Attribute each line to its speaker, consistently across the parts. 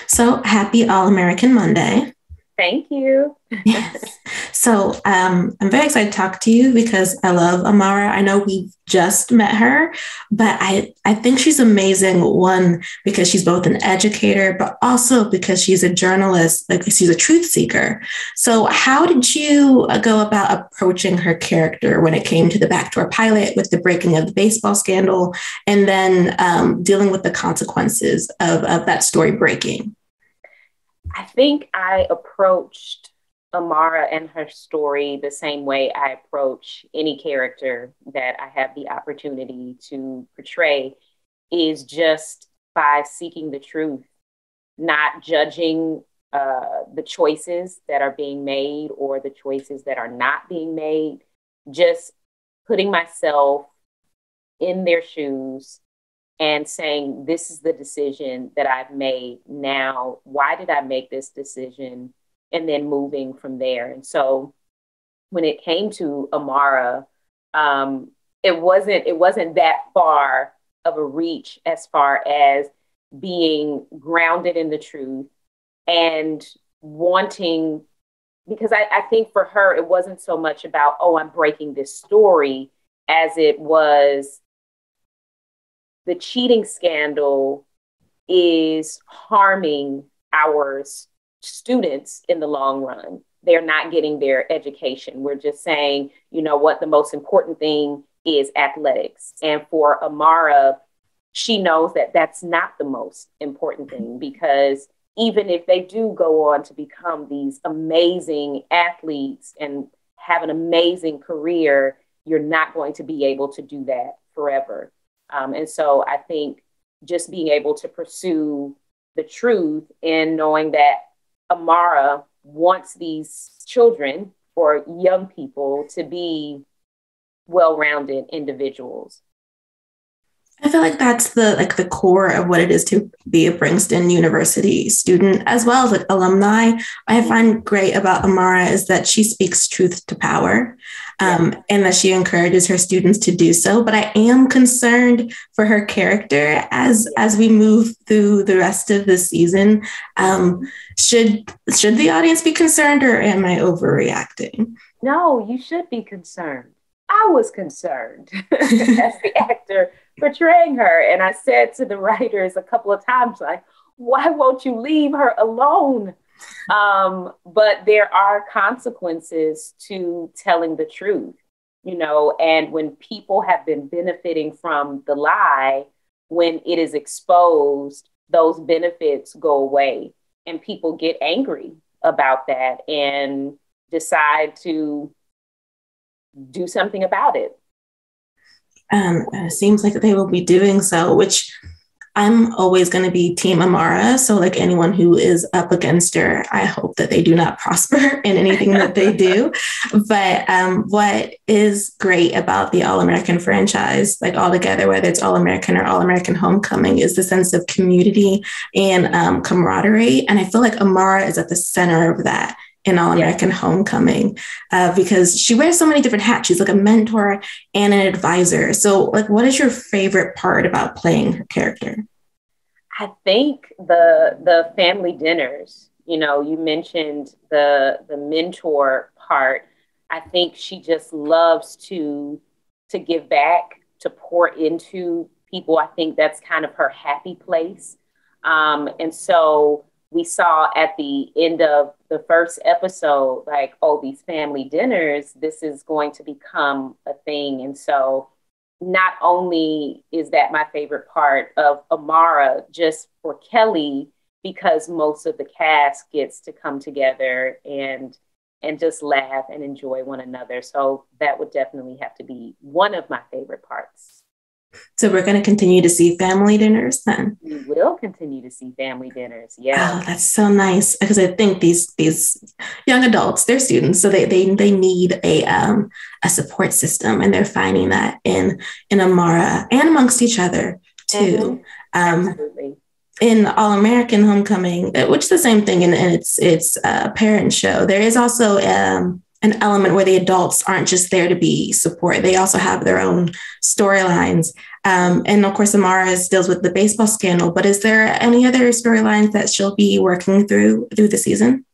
Speaker 1: So happy All American Monday.
Speaker 2: Thank you.
Speaker 1: Yes. So I'm very excited to talk to you because I love Amara. I know we've just met her, but I think she's amazing. One, because she's both an educator, but also because she's a journalist, like she's a truth seeker. So how did you go about approaching her character when it came to the backdoor pilot with the breaking of the baseball scandal and then dealing with the consequences of that story breaking?
Speaker 2: I think I approached Amara and her story the same way I approach any character that I have the opportunity to portray, is just by seeking the truth, not judging the choices that are being made or the choices that are not being made, just putting myself in their shoes and saying, this is the decision that I've made. Now, why did I make this decision? And then moving from there. And so when it came to Amara, it wasn't that far of a reach as far as being grounded in the truth and wanting, because I think for her, it wasn't so much about, oh, I'm breaking this story, as it was the cheating scandal is harming our students in the long run. They're not getting their education. We're just saying, you know what, the most important thing is athletics. And for Amara, she knows that that's not the most important thing, because even if they do go on to become these amazing athletes and have an amazing career, you're not going to be able to do that forever. And so I think just being able to pursue the truth and knowing that Amara wants these children or young people to be well-rounded individuals.
Speaker 1: I feel like that's the core of what it is to be a Princeton University student, as well as like alumni. I find great about Amara is that she speaks truth to power, and that she encourages her students to do so. But I am concerned for her character as we move through the rest of the season. Should the audience be concerned, or am I overreacting?
Speaker 2: No, you should be concerned. I was concerned as the actor portraying her. And I said to the writers a couple of times, like, why won't you leave her alone? But there are consequences to telling the truth, you know, and when people have been benefiting from the lie, when it is exposed, those benefits go away and people get angry about that and decide to do something about it.
Speaker 1: It seems like they will be doing so, which I'm always going to be Team Amara. So like anyone who is up against her, I hope that they do not prosper in anything that they do. But what is great about the All-American franchise, like all together, whether it's All-American or All-American Homecoming, is the sense of community and camaraderie. And I feel like Amara is at the center of that in All-American Homecoming, because she wears so many different hats. She's like a mentor and an advisor. So like, what is your favorite part about playing her character?
Speaker 2: I think the family dinners, you know, you mentioned the mentor part. I think she just loves to give back, to pour into people. I think that's kind of her happy place. And so we saw at the end of the first episode, like, oh, these family dinners, this is going to become a thing. And so not only is that my favorite part of Amara, just for Kelly, because most of the cast gets to come together and just laugh and enjoy one another. So that would definitely have to be one of my favorite parts.
Speaker 1: So we're going to continue to see family dinners then?
Speaker 2: We will continue to see family dinners. Yeah.
Speaker 1: Oh, that's so nice. Because I think these young adults, they're students, so they need a support system, and they're finding that in Amara and amongst each other too.
Speaker 2: Absolutely.
Speaker 1: In All-American Homecoming, which is the same thing, and it's a parent show. There is also an element where the adults aren't just there to be support. They also have their own storylines. And of course, Amara deals with the baseball scandal, but is there any other storylines that she'll be working through the season?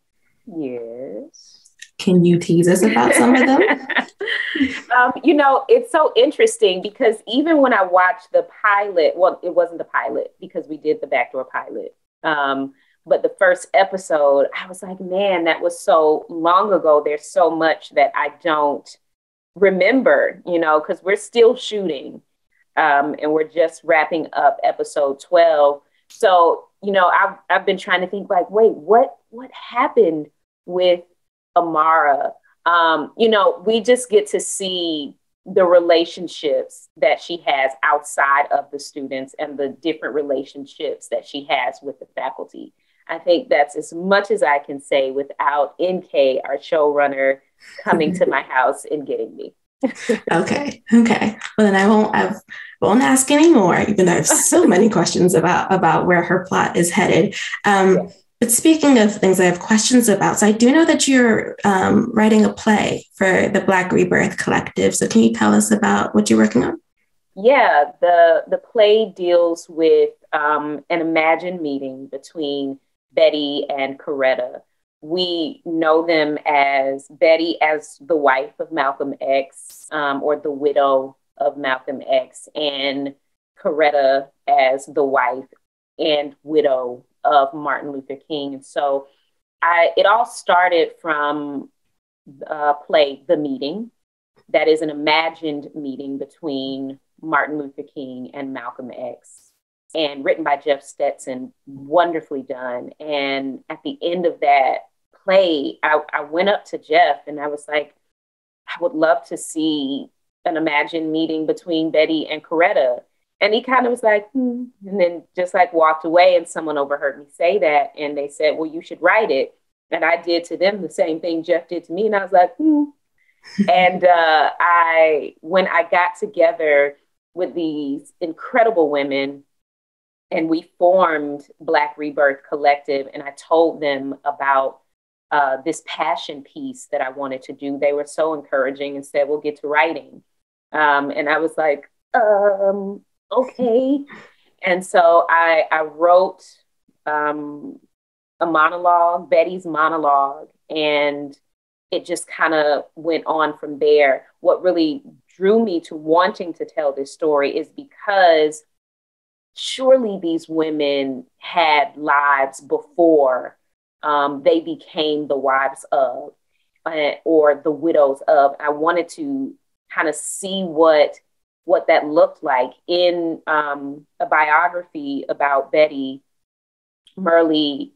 Speaker 2: Yes.
Speaker 1: Can you tease us about some of them?
Speaker 2: It's so interesting because even when I watched the pilot, well, it wasn't the pilot because we did the backdoor pilot. But the first episode, I was like, man, that was so long ago. There's so much that I don't remember, because we're still shooting and we're just wrapping up episode 12. So, I've been trying to think like, wait, what happened with Amara? We just get to see the relationships that she has outside of the students and the different relationships that she has with the faculty. I think that's as much as I can say without NK, our showrunner, coming to my house and getting me.
Speaker 1: Okay. Well, then I won't ask anymore, even though I have so many questions about where her plot is headed. But speaking of things I have questions about, so I do know that you're writing a play for the Black Rebirth Collective. So can you tell us about what you're working on?
Speaker 2: Yeah, the play deals with an imagined meeting between Betty and Coretta. We know them as Betty as the wife of Malcolm X, or the widow of Malcolm X, and Coretta as the wife and widow of Martin Luther King. And so it all started from the play, The Meeting, that is an imagined meeting between Martin Luther King and Malcolm X, and written by Jeff Stetson, wonderfully done. And at the end of that play, I went up to Jeff and I was like, I would love to see an imagined meeting between Betty and Coretta. And he kind of was like, and then just like walked away, and someone overheard me say that. And they said, well, you should write it. And I did to them the same thing Jeff did to me. And I was like, And when I got together with these incredible women and we formed Black Rebirth Collective, and I told them about this passion piece that I wanted to do, they were so encouraging and said, we'll get to writing. And I was like, okay. And so I wrote a monologue, Betty's monologue, and it just kind of went on from there. What really drew me to wanting to tell this story is because surely these women had lives before they became the wives of or the widows of. I wanted to kind of see what that looked like. In a biography about Betty, Merle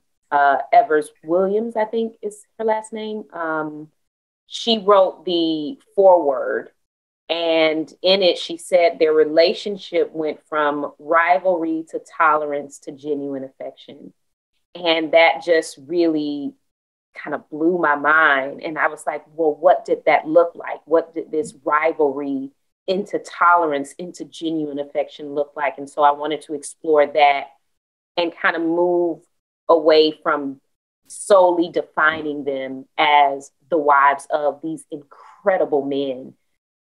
Speaker 2: Evers Williams, I think is her last name. She wrote the foreword, and in it she said their relationship went from rivalry to tolerance to genuine affection. And that just really kind of blew my mind. And I was like, well, what did that look like? What did this rivalry into tolerance, into genuine affection look like? And so I wanted to explore that and kind of move away from solely defining them as the wives of these incredible men.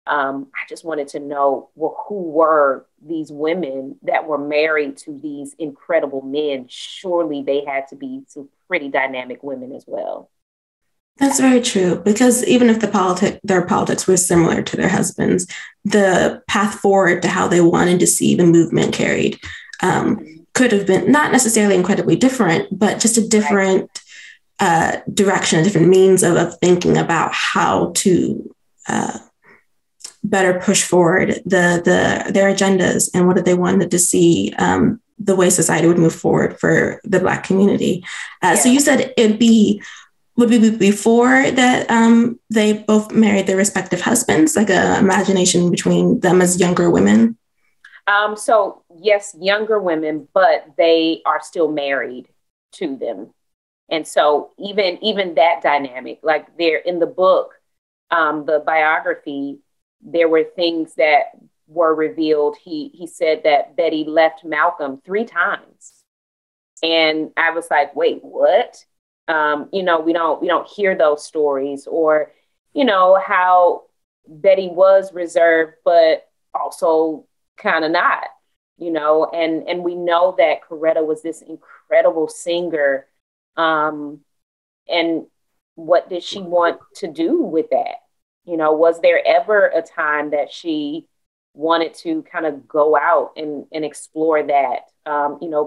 Speaker 2: I just wanted to know, well, who were these women that were married to these incredible men? Surely they had to be some pretty dynamic women as well.
Speaker 1: That's very true, because even if their politics were similar to their husbands, the path forward to how they wanted to see the movement carried could have been not necessarily incredibly different, but just a different direction, a different means of thinking about how to better push forward their agendas and what they wanted to see, the way society would move forward for the Black community. So you said would be before that they both married their respective husbands, like a imagination between them as younger women?
Speaker 2: So yes, younger women, but they are still married to them. And so even that dynamic, like they're in the book, the biography, there were things that were revealed. He said that Betty left Malcolm 3 times. And I was like, wait, what? We don't hear those stories. Or how Betty was reserved, but also kind of not, and we know that Coretta was this incredible singer. And what did she want to do with that? Was there ever a time that she wanted to kind of go out and explore that?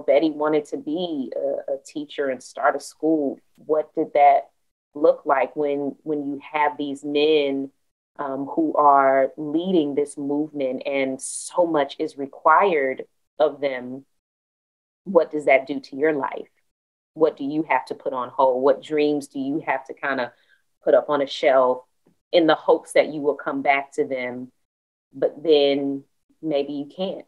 Speaker 2: Betty wanted to be a teacher and start a school. What did that look like when you have these men who are leading this movement and so much is required of them? What does that do to your life? What do you have to put on hold? What dreams do you have to kind of put up on a shelf in the hopes that you will come back to them, but then maybe you can't?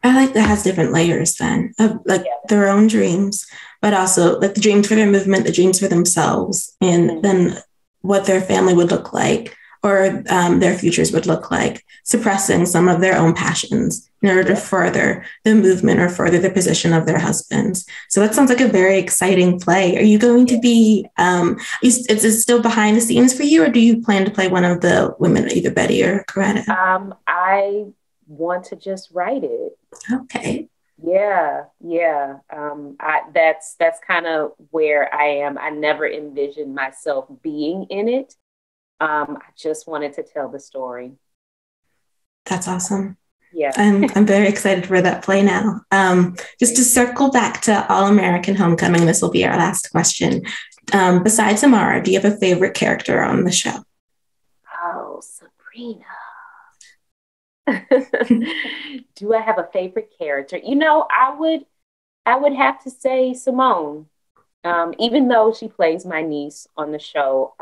Speaker 1: I like that has different layers then of their own dreams, but also like the dreams for their movement, the dreams for themselves, and then what their family would look like or their futures would look like, suppressing some of their own passions in order to further the movement or further the position of their husbands. So that sounds like a very exciting play. Are you going to be, is it still behind the scenes for you, or do you plan to play one of the women, either Betty or Coretta?
Speaker 2: I want to just write it.
Speaker 1: Okay.
Speaker 2: Yeah. That's kind of where I am. I never envisioned myself being in it. I just wanted to tell the story.
Speaker 1: That's awesome.
Speaker 2: Yeah.
Speaker 1: I'm very excited for that play now. Just to circle back to All-American Homecoming, this will be our last question. Besides Amara, do you have a favorite character on the show?
Speaker 2: Oh, Sabrina. Do I have a favorite character? I would have to say Simone. Even though she plays my niece on the show,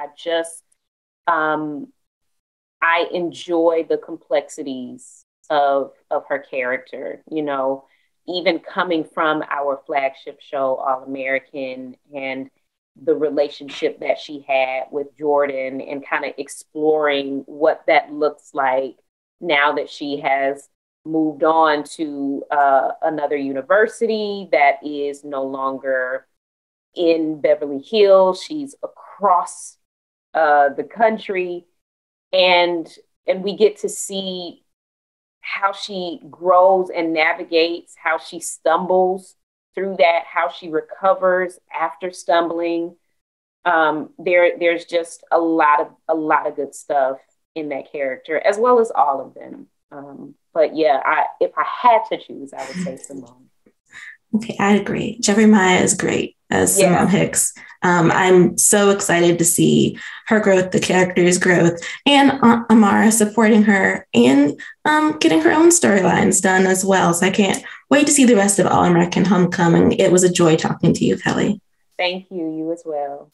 Speaker 2: I enjoy the complexities of her character, even coming from our flagship show, All American, and the relationship that she had with Jordan, and kind of exploring what that looks like now that she has moved on to another university that is no longer in Beverly Hills. She's across the country, and we get to see how she grows and navigates, how she stumbles through that, how she recovers after stumbling. There's just a lot of good stuff in that character, as well as all of them. But yeah, if I had to choose, I would say Simone.
Speaker 1: Okay, I agree. Jeffrey Maya is great as Simone Hicks. I'm so excited to see her growth, the character's growth, and Amara supporting her and getting her own storylines done as well. So I can't wait to see the rest of All American Homecoming. It was a joy talking to you, Kelly.
Speaker 2: Thank you. You as well.